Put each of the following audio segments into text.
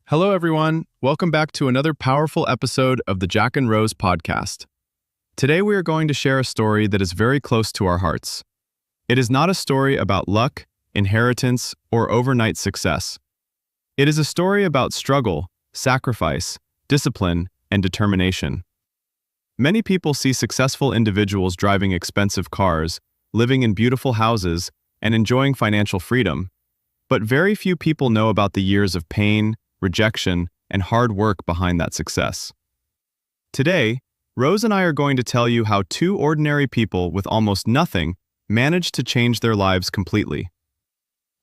Hello, everyone. Welcome back to another powerful episode of the Jack and Rose podcast. Today, we are going to share a story that is very close to our hearts. It is not a story about luck, inheritance, or overnight success. It is a story about struggle, sacrifice, discipline, and determination. Many people see successful individuals driving expensive cars, living in beautiful houses, and enjoying financial freedom. But very few people know about the years of pain, rejection, and hard work behind that success. Today, Rose and I are going to tell you how two ordinary people with almost nothing managed to change their lives completely.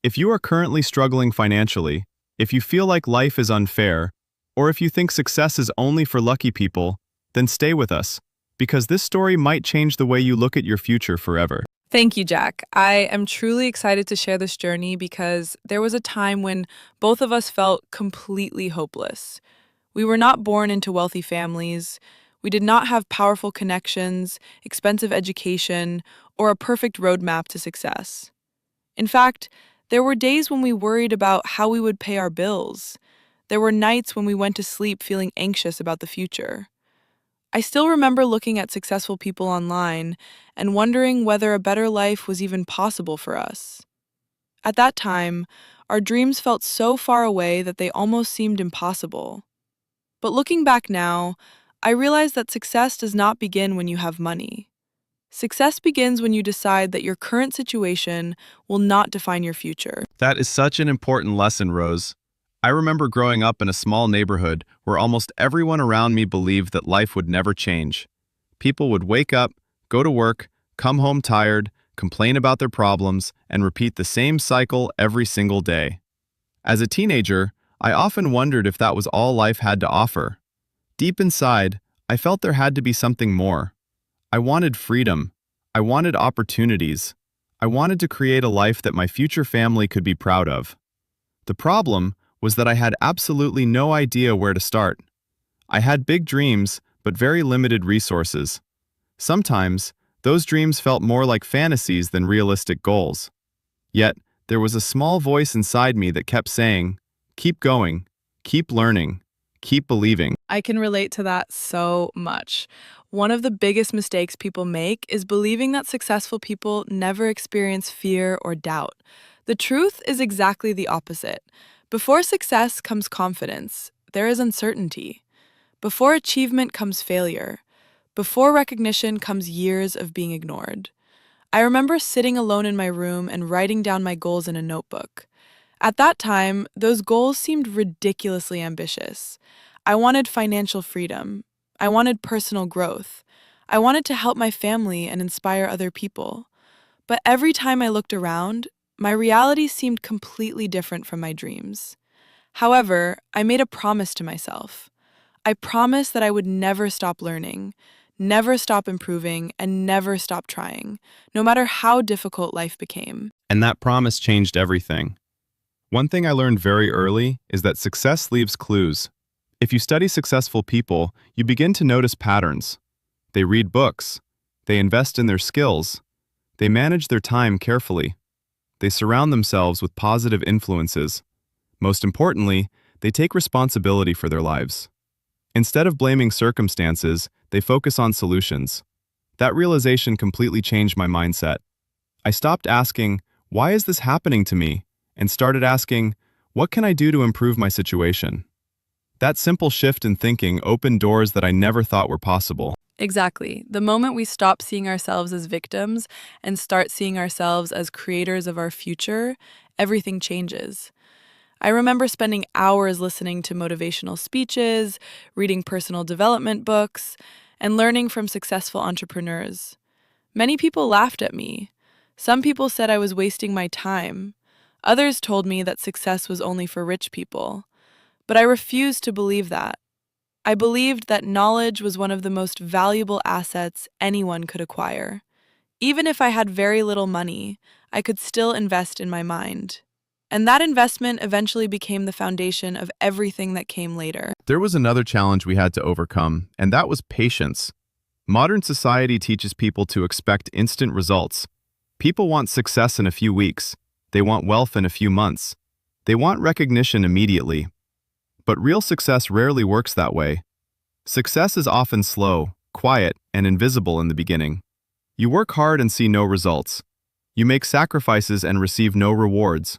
If you are currently struggling financially, if you feel like life is unfair, or if you think success is only for lucky people, then stay with us, because this story might change the way you look at your future forever. Thank you, Jack. I am truly excited to share this journey because there was a time when both of us felt completely hopeless. We were not born into wealthy families. We did not have powerful connections, expensive education, or a perfect roadmap to success. In fact, there were days when we worried about how we would pay our bills. There were nights when we went to sleep feeling anxious about the future. I still remember looking at successful people online and wondering whether a better life was even possible for us. At that time, our dreams felt so far away that they almost seemed impossible. But looking back now, I realize that success does not begin when you have money. Success begins when you decide that your current situation will not define your future. That is such an important lesson, Rose. I remember growing up in a small neighborhood where almost everyone around me believed that life would never change. People would wake up, go to work, come home tired, complain about their problems, and repeat the same cycle every single day. As a teenager, I often wondered if that was all life had to offer. Deep inside, I felt there had to be something more. I wanted freedom. I wanted opportunities. I wanted to create a life that my future family could be proud of. The problem was that I had absolutely no idea where to start. I had big dreams, but very limited resources. Sometimes, those dreams felt more like fantasies than realistic goals. Yet, there was a small voice inside me that kept saying, "Keep going, keep learning, keep believing." I can relate to that so much. One of the biggest mistakes people make is believing that successful people never experience fear or doubt. The truth is exactly the opposite. Before success comes confidence, there is uncertainty. Before achievement comes failure. Before recognition comes years of being ignored. I remember sitting alone in my room and writing down my goals in a notebook. At that time, those goals seemed ridiculously ambitious. I wanted financial freedom. I wanted personal growth. I wanted to help my family and inspire other people. But every time I looked around, my reality seemed completely different from my dreams. However, I made a promise to myself. I promised that I would never stop learning, never stop improving, and never stop trying, no matter how difficult life became. And that promise changed everything. One thing I learned very early is that success leaves clues. If you study successful people, you begin to notice patterns. They read books. They invest in their skills. They manage their time carefully. They surround themselves with positive influences. Most importantly, they take responsibility for their lives. Instead of blaming circumstances, they focus on solutions. That realization completely changed my mindset. I stopped asking, "Why is this happening to me?" and started asking, "What can I do to improve my situation?" That simple shift in thinking opened doors that I never thought were possible. Exactly. The moment we stop seeing ourselves as victims and start seeing ourselves as creators of our future, everything changes. I remember spending hours listening to motivational speeches, reading personal development books, and learning from successful entrepreneurs. Many people laughed at me. Some people said I was wasting my time. Others told me that success was only for rich people. But I refused to believe that. I believed that knowledge was one of the most valuable assets anyone could acquire. Even if I had very little money, I could still invest in my mind. And that investment eventually became the foundation of everything that came later. There was another challenge we had to overcome, and that was patience. Modern society teaches people to expect instant results. People want success in a few weeks. They want wealth in a few months. They want recognition immediately. But real success rarely works that way. Success is often slow, quiet, and invisible in the beginning. You work hard and see no results. You make sacrifices and receive no rewards.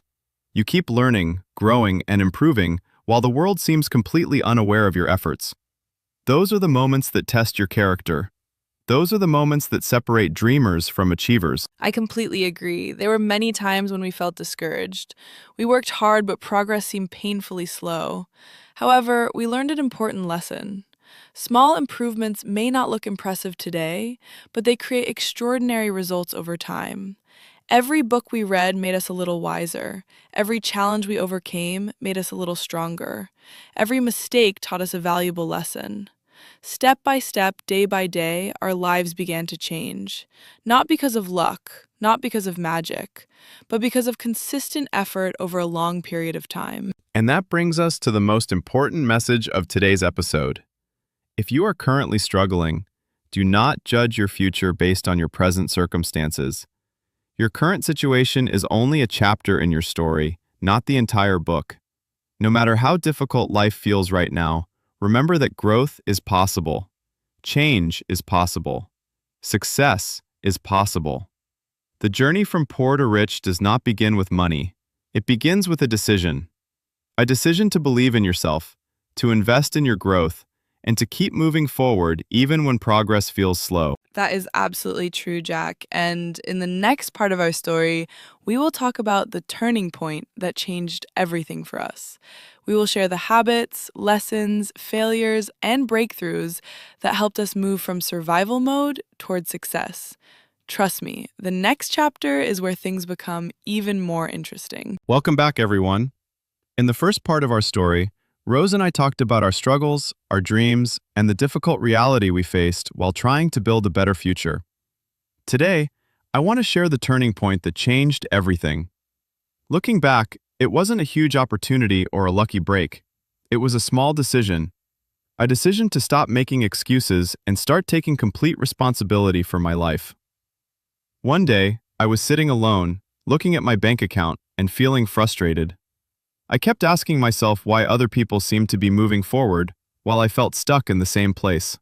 You keep learning, growing, and improving while the world seems completely unaware of your efforts. Those are the moments that test your character. Those are the moments that separate dreamers from achievers. I completely agree. There were many times when we felt discouraged. We worked hard, but progress seemed painfully slow. However, we learned an important lesson. Small improvements may not look impressive today, but they create extraordinary results over time. Every book we read made us a little wiser. Every challenge we overcame made us a little stronger. Every mistake taught us a valuable lesson. Step by step, day by day, our lives began to change. Not because of luck, not because of magic, but because of consistent effort over a long period of time. And that brings us to the most important message of today's episode. If you are currently struggling, do not judge your future based on your present circumstances. Your current situation is only a chapter in your story, not the entire book. No matter how difficult life feels right now, remember that growth is possible. Change is possible. Success is possible. The journey from poor to rich does not begin with money. It begins with a decision. A decision to believe in yourself, to invest in your growth, and to keep moving forward even when progress feels slow. That is absolutely true, Jack. And in the next part of our story, we will talk about the turning point that changed everything for us. We will share the habits, lessons, failures, and breakthroughs that helped us move from survival mode toward success. Trust me, the next chapter is where things become even more interesting. Welcome back, everyone. In the first part of our story, Rose and I talked about our struggles, our dreams, and the difficult reality we faced while trying to build a better future. Today, I want to share the turning point that changed everything. Looking back, it wasn't a huge opportunity or a lucky break. It was a small decision. A decision to stop making excuses and start taking complete responsibility for my life. One day, I was sitting alone, looking at my bank account and feeling frustrated. I kept asking myself why other people seemed to be moving forward while I felt stuck in the same place.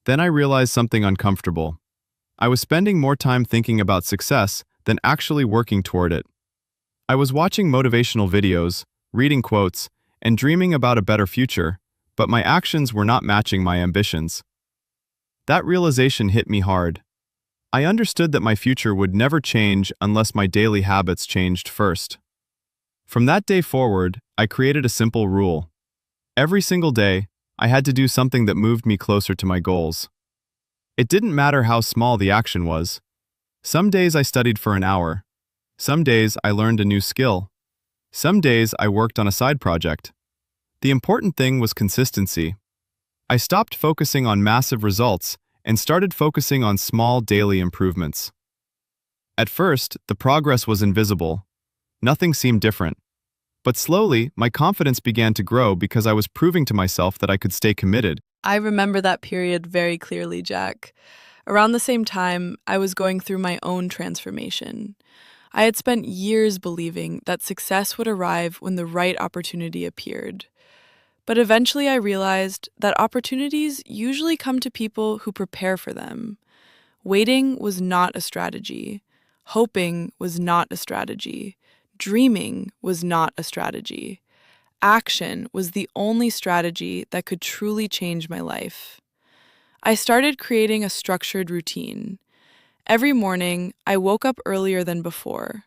Then I realized something uncomfortable. I was spending more time thinking about success than actually working toward it. I was watching motivational videos, reading quotes, and dreaming about a better future, but my actions were not matching my ambitions. That realization hit me hard. I understood that my future would never change unless my daily habits changed first. From that day forward, I created a simple rule. Every single day, I had to do something that moved me closer to my goals. It didn't matter how small the action was. Some days I studied for an hour. Some days I learned a new skill. Some days I worked on a side project. The important thing was consistency. I stopped focusing on massive results and started focusing on small daily improvements. At first, the progress was invisible. Nothing seemed different. But slowly, my confidence began to grow because I was proving to myself that I could stay committed. I remember that period very clearly, Jack. Around the same time, I was going through my own transformation. I had spent years believing that success would arrive when the right opportunity appeared. But eventually I realized that opportunities usually come to people who prepare for them. Waiting was not a strategy. Hoping was not a strategy. Dreaming was not a strategy. Action was the only strategy that could truly change my life. I started creating a structured routine. Every morning, I woke up earlier than before.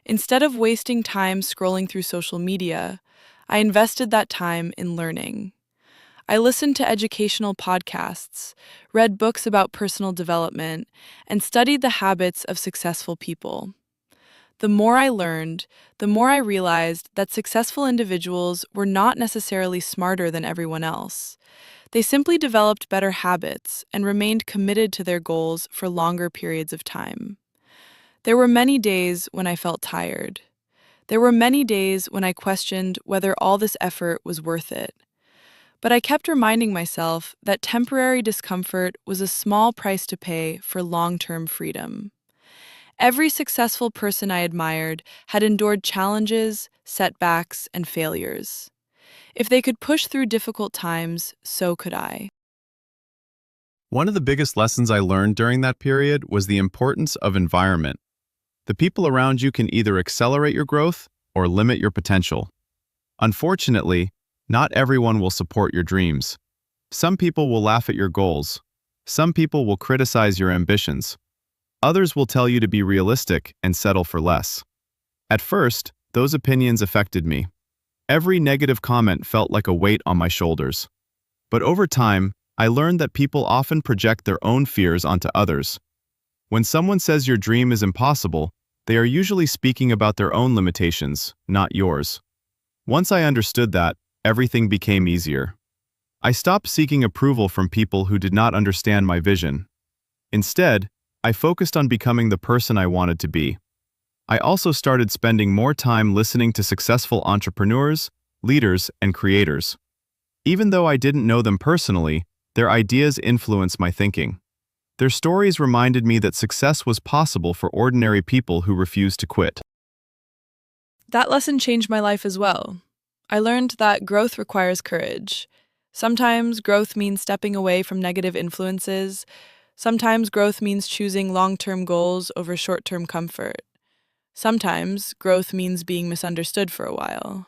Instead of wasting time scrolling through social media, I invested that time in learning. I listened to educational podcasts, read books about personal development, and studied the habits of successful people. The more I learned, the more I realized that successful individuals were not necessarily smarter than everyone else. They simply developed better habits and remained committed to their goals for longer periods of time. There were many days when I felt tired. There were many days when I questioned whether all this effort was worth it. But I kept reminding myself that temporary discomfort was a small price to pay for long-term freedom. Every successful person I admired had endured challenges, setbacks, and failures. If they could push through difficult times, so could I. One of the biggest lessons I learned during that period was the importance of environment. The people around you can either accelerate your growth or limit your potential. Unfortunately, not everyone will support your dreams. Some people will laugh at your goals. Some people will criticize your ambitions. Others will tell you to be realistic and settle for less. At first, those opinions affected me. Every negative comment felt like a weight on my shoulders. But over time, I learned that people often project their own fears onto others. When someone says your dream is impossible, they are usually speaking about their own limitations, not yours. Once I understood that, everything became easier. I stopped seeking approval from people who did not understand my vision. Instead, I focused on becoming the person I wanted to be. I also started spending more time listening to successful entrepreneurs, leaders, and creators. Even though I didn't know them personally, their ideas influenced my thinking. Their stories reminded me that success was possible for ordinary people who refused to quit. That lesson changed my life as well. I learned that growth requires courage. Sometimes growth means stepping away from negative influences. Sometimes growth means choosing long-term goals over short-term comfort. Sometimes growth means being misunderstood for a while.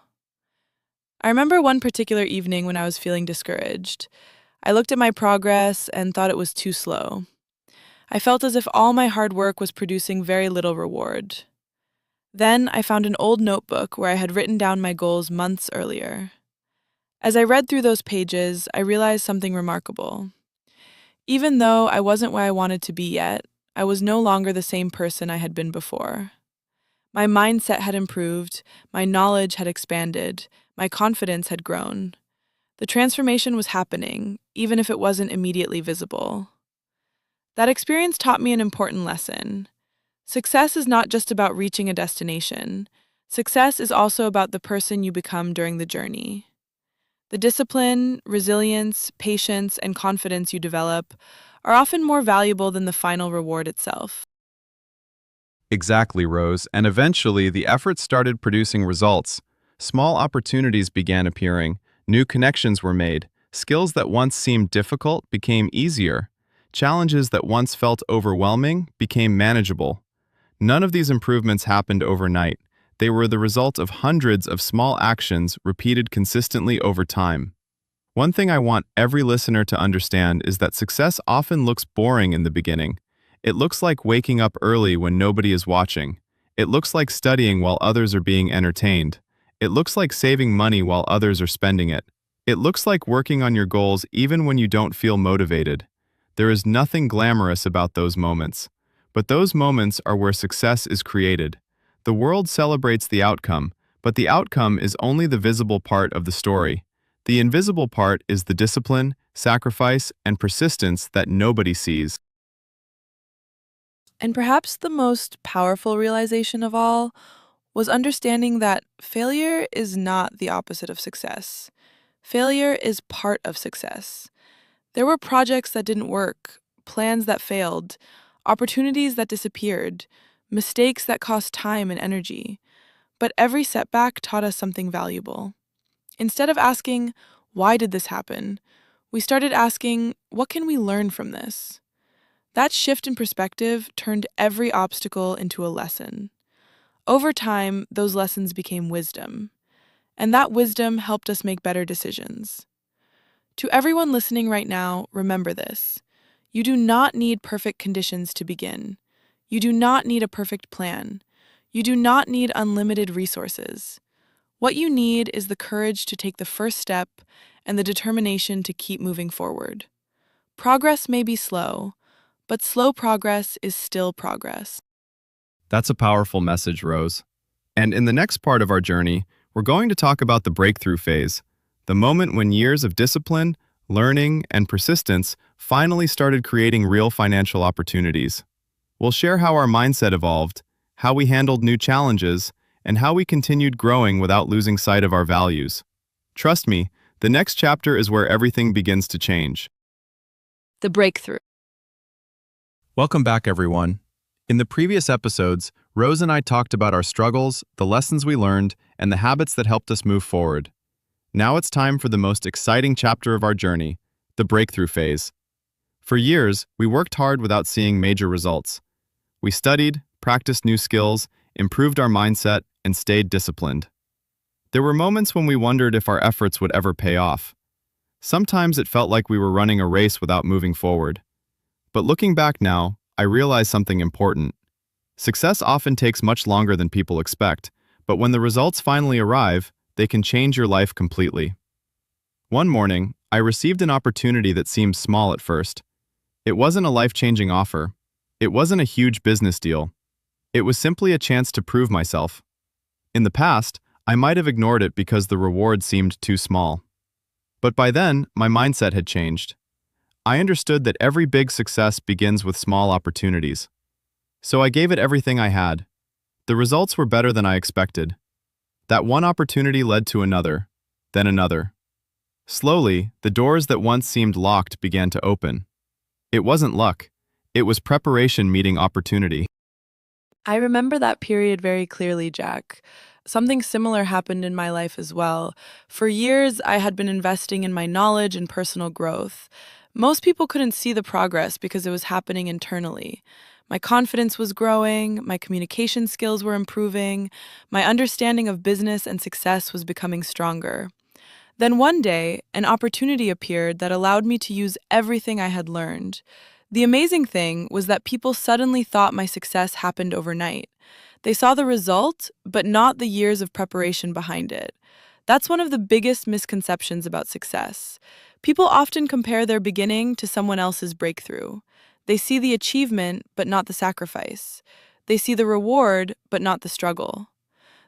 I remember one particular evening when I was feeling discouraged. I looked at my progress and thought it was too slow. I felt as if all my hard work was producing very little reward. Then I found an old notebook where I had written down my goals months earlier. As I read through those pages, I realized something remarkable. Even though I wasn't where I wanted to be yet, I was no longer the same person I had been before. My mindset had improved, my knowledge had expanded, my confidence had grown. The transformation was happening, even if it wasn't immediately visible. That experience taught me an important lesson. Success is not just about reaching a destination. Success is also about the person you become during the journey. The discipline, resilience, patience, and confidence you develop are often more valuable than the final reward itself. Exactly, Rose, and eventually the efforts started producing results. Small opportunities began appearing, new connections were made, skills that once seemed difficult became easier, challenges that once felt overwhelming became manageable. None of these improvements happened overnight. They were the result of hundreds of small actions repeated consistently over time. One thing I want every listener to understand is that success often looks boring in the beginning. It looks like waking up early when nobody is watching. It looks like studying while others are being entertained. It looks like saving money while others are spending it. It looks like working on your goals even when you don't feel motivated. There is nothing glamorous about those moments. But those moments are where success is created. The world celebrates the outcome, but the outcome is only the visible part of the story. The invisible part is the discipline, sacrifice, and persistence that nobody sees. And perhaps the most powerful realization of all was understanding that failure is not the opposite of success. Failure is part of success. There were projects that didn't work, plans that failed, opportunities that disappeared, mistakes that cost time and energy. But every setback taught us something valuable. Instead of asking, why did this happen? We started asking, what can we learn from this? That shift in perspective turned every obstacle into a lesson. Over time, those lessons became wisdom. And that wisdom helped us make better decisions. To everyone listening right now, remember this. You do not need perfect conditions to begin. You do not need a perfect plan. You do not need unlimited resources. What you need is the courage to take the first step and the determination to keep moving forward. Progress may be slow, but slow progress is still progress. That's a powerful message, Rose. And in the next part of our journey, we're going to talk about the breakthrough phase, the moment when years of discipline, learning, and persistence finally started creating real financial opportunities. We'll share how our mindset evolved, how we handled new challenges, and how we continued growing without losing sight of our values. Trust me, the next chapter is where everything begins to change. The breakthrough. Welcome back, everyone. In the previous episodes, Rose and I talked about our struggles, the lessons we learned, and the habits that helped us move forward. Now it's time for the most exciting chapter of our journey, the breakthrough phase. For years, we worked hard without seeing major results. We studied, practiced new skills, improved our mindset, and stayed disciplined. There were moments when we wondered if our efforts would ever pay off. Sometimes it felt like we were running a race without moving forward. But looking back now, I realized something important. Success often takes much longer than people expect, but when the results finally arrive, they can change your life completely. One morning, I received an opportunity that seemed small at first. It wasn't a life-changing offer. It wasn't a huge business deal. It was simply a chance to prove myself. In the past, I might have ignored it because the reward seemed too small. But by then, my mindset had changed. I understood that every big success begins with small opportunities. So I gave it everything I had. The results were better than I expected. That one opportunity led to another, then another. Slowly, the doors that once seemed locked began to open. It wasn't luck. It was preparation meeting opportunity. I remember that period very clearly, Jack. Something similar happened in my life as well. For years, I had been investing in my knowledge and personal growth. Most people couldn't see the progress because it was happening internally. My confidence was growing, my communication skills were improving, my understanding of business and success was becoming stronger. Then one day, an opportunity appeared that allowed me to use everything I had learned. The amazing thing was that people suddenly thought my success happened overnight. They saw the result, but not the years of preparation behind it. That's one of the biggest misconceptions about success. People often compare their beginning to someone else's breakthrough. They see the achievement, but not the sacrifice. They see the reward, but not the struggle.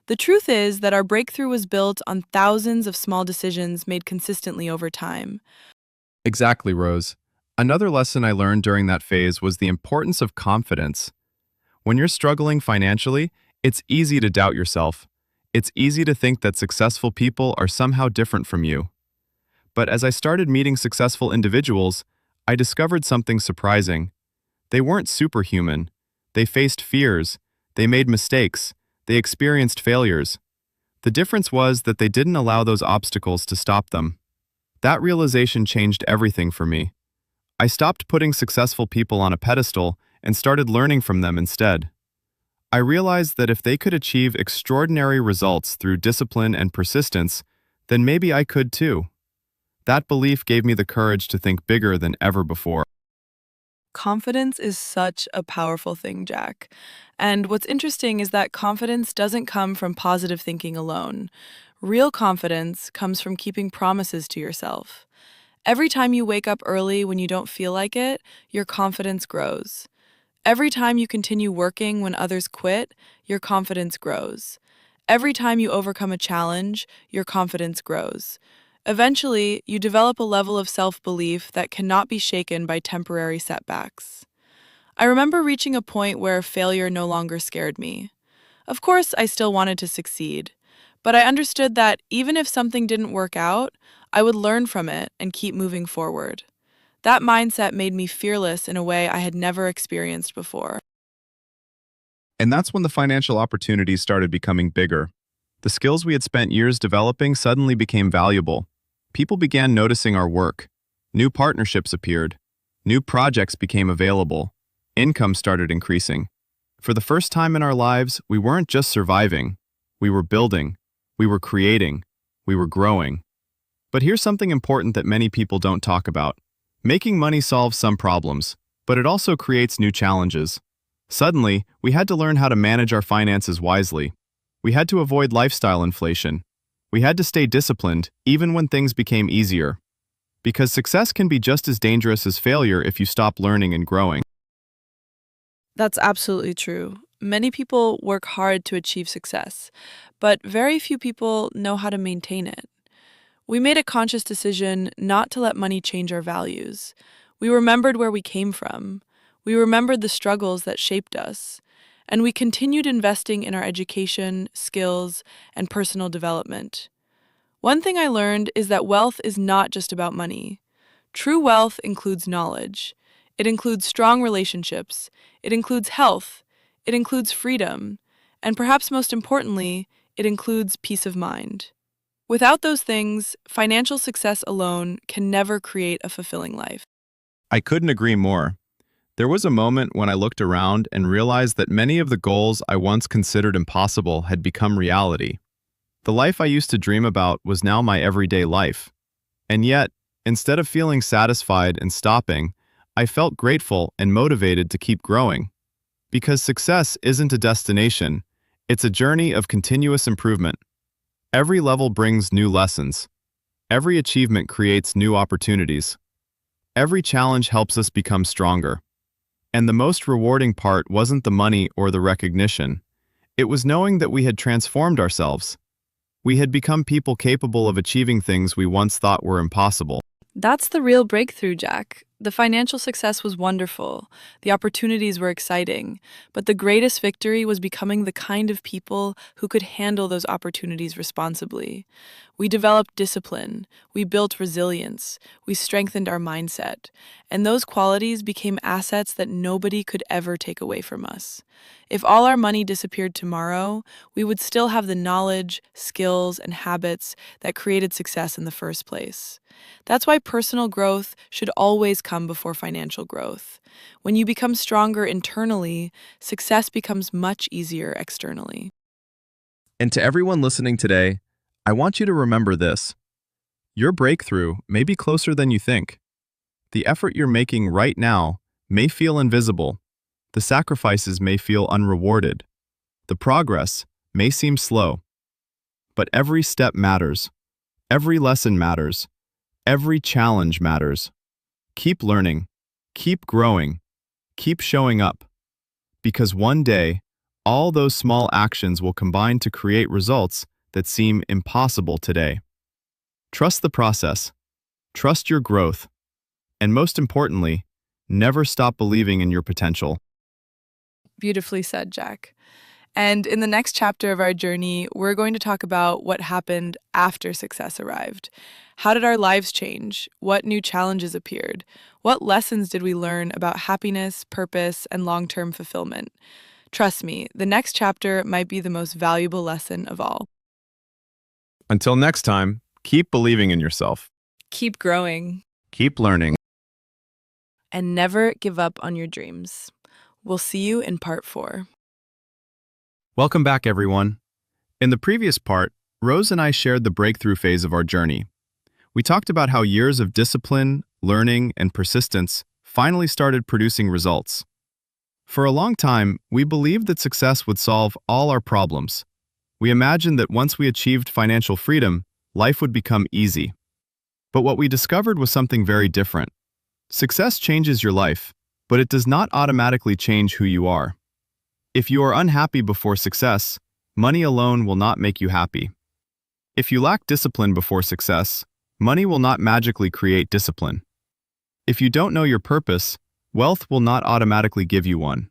The truth is that our breakthrough was built on thousands of small decisions made consistently over time. Exactly, Rose. Another lesson I learned during that phase was the importance of confidence. When you're struggling financially, it's easy to doubt yourself. It's easy to think that successful people are somehow different from you. But as I started meeting successful individuals, I discovered something surprising. They weren't superhuman. They faced fears. They made mistakes. They experienced failures. The difference was that they didn't allow those obstacles to stop them. That realization changed everything for me. I stopped putting successful people on a pedestal and started learning from them instead. I realized that if they could achieve extraordinary results through discipline and persistence, then maybe I could too. That belief gave me the courage to think bigger than ever before. Confidence is such a powerful thing, Jack. And what's interesting is that confidence doesn't come from positive thinking alone. Real confidence comes from keeping promises to yourself. Every time you wake up early when you don't feel like it, your confidence grows. Every time you continue working when others quit, your confidence grows. Every time you overcome a challenge, your confidence grows. Eventually, you develop a level of self-belief that cannot be shaken by temporary setbacks. I remember reaching a point where failure no longer scared me. Of course, I still wanted to succeed, but I understood that even if something didn't work out, I would learn from it and keep moving forward. That mindset made me fearless in a way I had never experienced before. And that's when the financial opportunities started becoming bigger. The skills we had spent years developing suddenly became valuable. People began noticing our work. New partnerships appeared. New projects became available. Income started increasing. For the first time in our lives, we weren't just surviving. We were building. We were creating. We were growing. But here's something important that many people don't talk about. Making money solves some problems, but it also creates new challenges. Suddenly, we had to learn how to manage our finances wisely. We had to avoid lifestyle inflation. We had to stay disciplined, even when things became easier. Because success can be just as dangerous as failure if you stop learning and growing. That's absolutely true. Many people work hard to achieve success, but very few people know how to maintain it. We made a conscious decision not to let money change our values. We remembered where we came from. We remembered the struggles that shaped us. And we continued investing in our education, skills, and personal development. One thing I learned is that wealth is not just about money. True wealth includes knowledge. It includes strong relationships. It includes health. It includes freedom. And perhaps most importantly, it includes peace of mind. Without those things, financial success alone can never create a fulfilling life. I couldn't agree more. There was a moment when I looked around and realized that many of the goals I once considered impossible had become reality. The life I used to dream about was now my everyday life. And yet, instead of feeling satisfied and stopping, I felt grateful and motivated to keep growing. Because success isn't a destination, it's a journey of continuous improvement. Every level brings new lessons. Every achievement creates new opportunities. Every challenge helps us become stronger. And the most rewarding part wasn't the money or the recognition. It was knowing that we had transformed ourselves. We had become people capable of achieving things we once thought were impossible. That's the real breakthrough, Jack. The financial success was wonderful. The opportunities were exciting. But the greatest victory was becoming the kind of people who could handle those opportunities responsibly. We developed discipline. We built resilience. We strengthened our mindset. And those qualities became assets that nobody could ever take away from us. If all our money disappeared tomorrow, we would still have the knowledge, skills, and habits that created success in the first place. That's why personal growth should always come before financial growth. When you become stronger internally, success becomes much easier externally. And to everyone listening today, I want you to remember this. Your breakthrough may be closer than you think. The effort you're making right now may feel invisible. The sacrifices may feel unrewarded. The progress may seem slow. But every step matters. Every lesson matters. Every challenge matters. Keep learning. Keep growing. Keep showing up. Because one day, all those small actions will combine to create results that seem impossible today. Trust the process. Trust your growth. And most importantly, never stop believing in your potential. Beautifully said, Jack. And in the next chapter of our journey, we're going to talk about what happened after success arrived. How did our lives change? What new challenges appeared? What lessons did we learn about happiness, purpose, and long-term fulfillment? Trust me, the next chapter might be the most valuable lesson of all. Until next time, keep believing in yourself. Keep growing Keep learning. and never give up on your dreams. We'll see you in part 4. Welcome back, everyone. In the previous part, Rose and I shared the breakthrough phase of our journey. We talked about how years of discipline, learning, and persistence finally started producing results. For a long time, we believed that success would solve all our problems. We imagined that once we achieved financial freedom, life would become easy. But what we discovered was something very different. Success changes your life, but it does not automatically change who you are. If you are unhappy before success, money alone will not make you happy. If you lack discipline before success, money will not magically create discipline. If you don't know your purpose, wealth will not automatically give you one.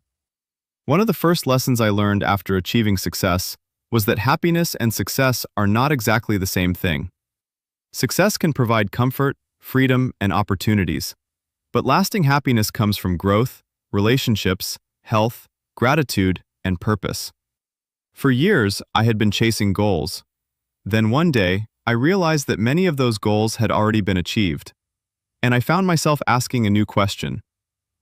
One of the first lessons I learned after achieving success was that happiness and success are not exactly the same thing. Success can provide comfort, freedom, and opportunities, but lasting happiness comes from growth, relationships, health, gratitude, and purpose. For years, I had been chasing goals. Then one day, I realized that many of those goals had already been achieved. And I found myself asking a new question.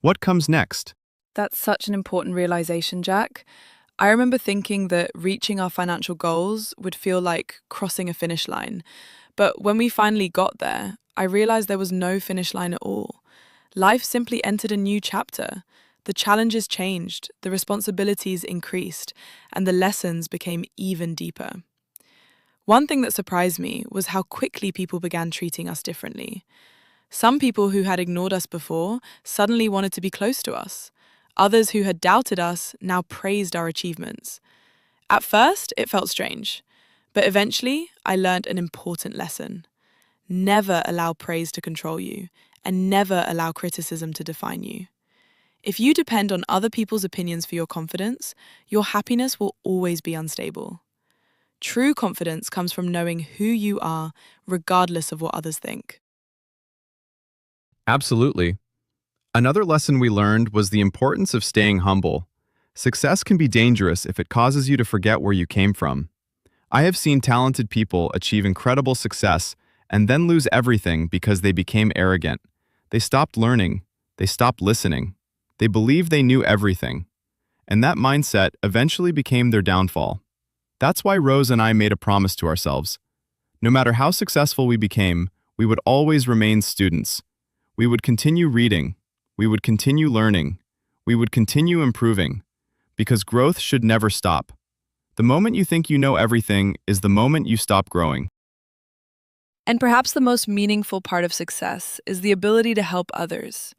What comes next? That's such an important realization, Jack. I remember thinking that reaching our financial goals would feel like crossing a finish line. But when we finally got there, I realized there was no finish line at all. Life simply entered a new chapter. The challenges changed, the responsibilities increased, and the lessons became even deeper. One thing that surprised me was how quickly people began treating us differently. Some people who had ignored us before suddenly wanted to be close to us. Others who had doubted us now praised our achievements. At first, it felt strange, but eventually I learned an important lesson. Never allow praise to control you, and never allow criticism to define you. If you depend on other people's opinions for your confidence, your happiness will always be unstable. True confidence comes from knowing who you are, regardless of what others think. Absolutely. Another lesson we learned was the importance of staying humble. Success can be dangerous if it causes you to forget where you came from. I have seen talented people achieve incredible success and then lose everything because they became arrogant. They stopped learning. They stopped listening. They believed they knew everything. And that mindset eventually became their downfall. That's why Rose and I made a promise to ourselves. No matter how successful we became, we would always remain students. We would continue reading. We would continue learning. We would continue improving. Because growth should never stop. The moment you think you know everything is the moment you stop growing. And perhaps the most meaningful part of success is the ability to help others.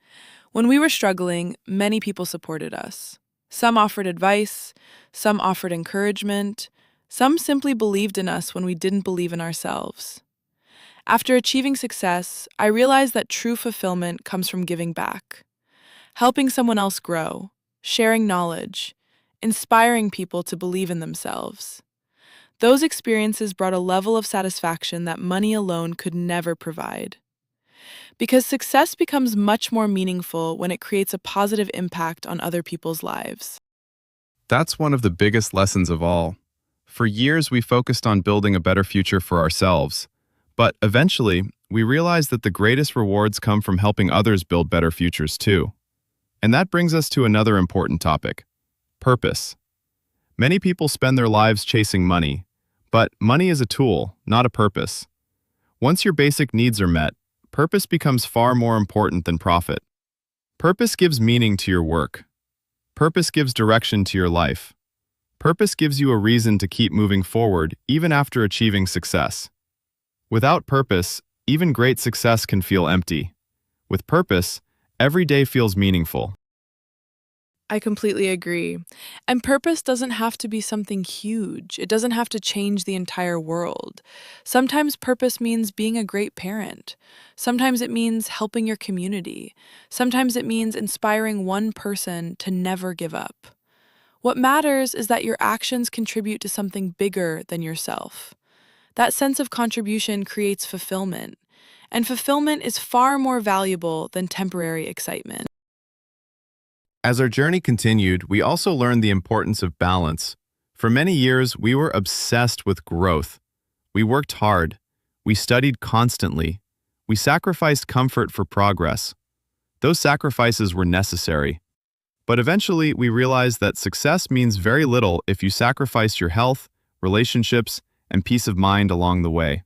When we were struggling, many people supported us. Some offered advice, some offered encouragement, some simply believed in us when we didn't believe in ourselves. After achieving success, I realized that true fulfillment comes from giving back, helping someone else grow, sharing knowledge, inspiring people to believe in themselves. Those experiences brought a level of satisfaction that money alone could never provide. Because success becomes much more meaningful when it creates a positive impact on other people's lives. That's one of the biggest lessons of all. For years, we focused on building a better future for ourselves. But eventually, we realized that the greatest rewards come from helping others build better futures too. And that brings us to another important topic: purpose. Many people spend their lives chasing money, but money is a tool, not a purpose. Once your basic needs are met, purpose becomes far more important than profit. Purpose gives meaning to your work. Purpose gives direction to your life. Purpose gives you a reason to keep moving forward even after achieving success. Without purpose, even great success can feel empty. With purpose, every day feels meaningful. I completely agree. And purpose doesn't have to be something huge. It doesn't have to change the entire world. Sometimes purpose means being a great parent. Sometimes it means helping your community. Sometimes it means inspiring one person to never give up. What matters is that your actions contribute to something bigger than yourself. That sense of contribution creates fulfillment. And fulfillment is far more valuable than temporary excitement. As our journey continued, we also learned the importance of balance. For many years, we were obsessed with growth. We worked hard. We studied constantly. We sacrificed comfort for progress. Those sacrifices were necessary. But eventually, we realized that success means very little if you sacrifice your health, relationships, and peace of mind along the way.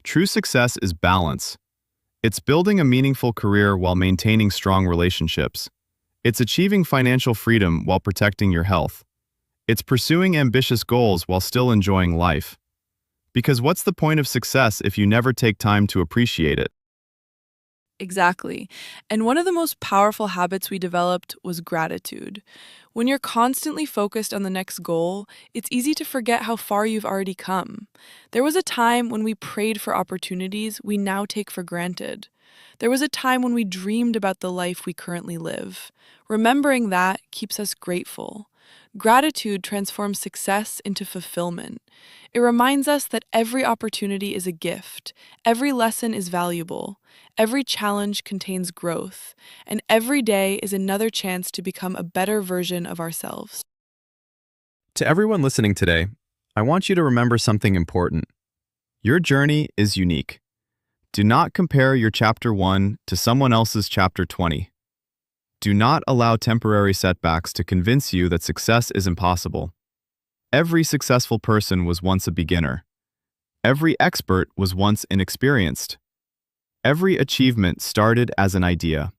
True success is balance. It's building a meaningful career while maintaining strong relationships. It's achieving financial freedom while protecting your health. It's pursuing ambitious goals while still enjoying life. Because what's the point of success if you never take time to appreciate it? Exactly. And one of the most powerful habits we developed was gratitude. When you're constantly focused on the next goal, it's easy to forget how far you've already come. There was a time when we prayed for opportunities we now take for granted. There was a time when we dreamed about the life we currently live. Remembering that keeps us grateful. Gratitude transforms success into fulfillment. It reminds us that every opportunity is a gift, every lesson is valuable, every challenge contains growth, and every day is another chance to become a better version of ourselves. To everyone listening today, I want you to remember something important. Your journey is unique. Do not compare your chapter 1 to someone else's chapter 20. Do not allow temporary setbacks to convince you that success is impossible. Every successful person was once a beginner. Every expert was once inexperienced. Every achievement started as an idea.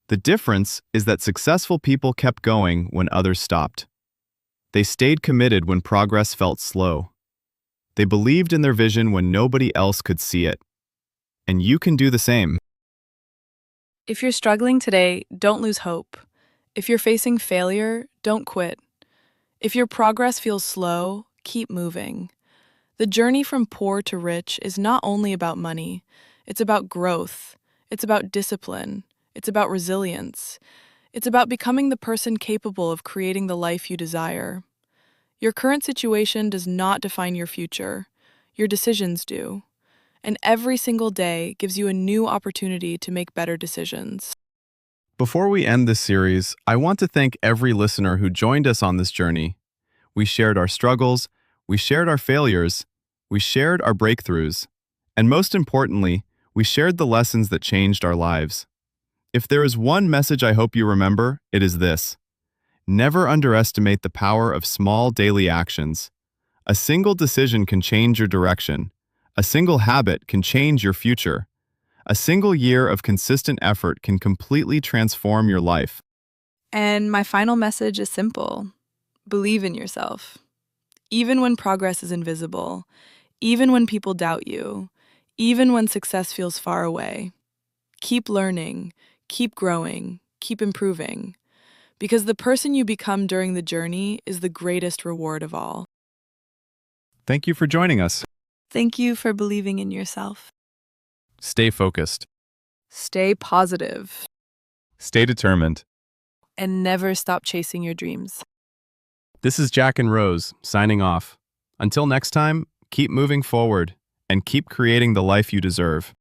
The difference is that successful people kept going when others stopped. They stayed committed when progress felt slow. They believed in their vision when nobody else could see it. And you can do the same. If you're struggling today, don't lose hope. If you're facing failure, don't quit. If your progress feels slow, keep moving. The journey from poor to rich is not only about money, it's about growth, it's about discipline, it's about resilience, it's about becoming the person capable of creating the life you desire. Your current situation does not define your future, your decisions do. And every single day gives you a new opportunity to make better decisions. Before we end this series, I want to thank every listener who joined us on this journey. We shared our struggles, We shared our failures, we shared our breakthroughs, and most importantly, we shared the lessons that changed our lives. If there is one message I hope you remember, it is this. Never underestimate the power of small daily actions. A single decision can change your direction. A single habit can change your future. A single year of consistent effort can completely transform your life. And my final message is simple. Believe in yourself. Even when progress is invisible, even when people doubt you, even when success feels far away, keep learning, keep growing, keep improving, because the person you become during the journey is the greatest reward of all. Thank you for joining us. Thank you for believing in yourself. Stay focused. Stay positive Stay determined. and never stop chasing your dreams. This is Jack and Rose, signing off. Until next time, keep moving forward and keep creating the life you deserve.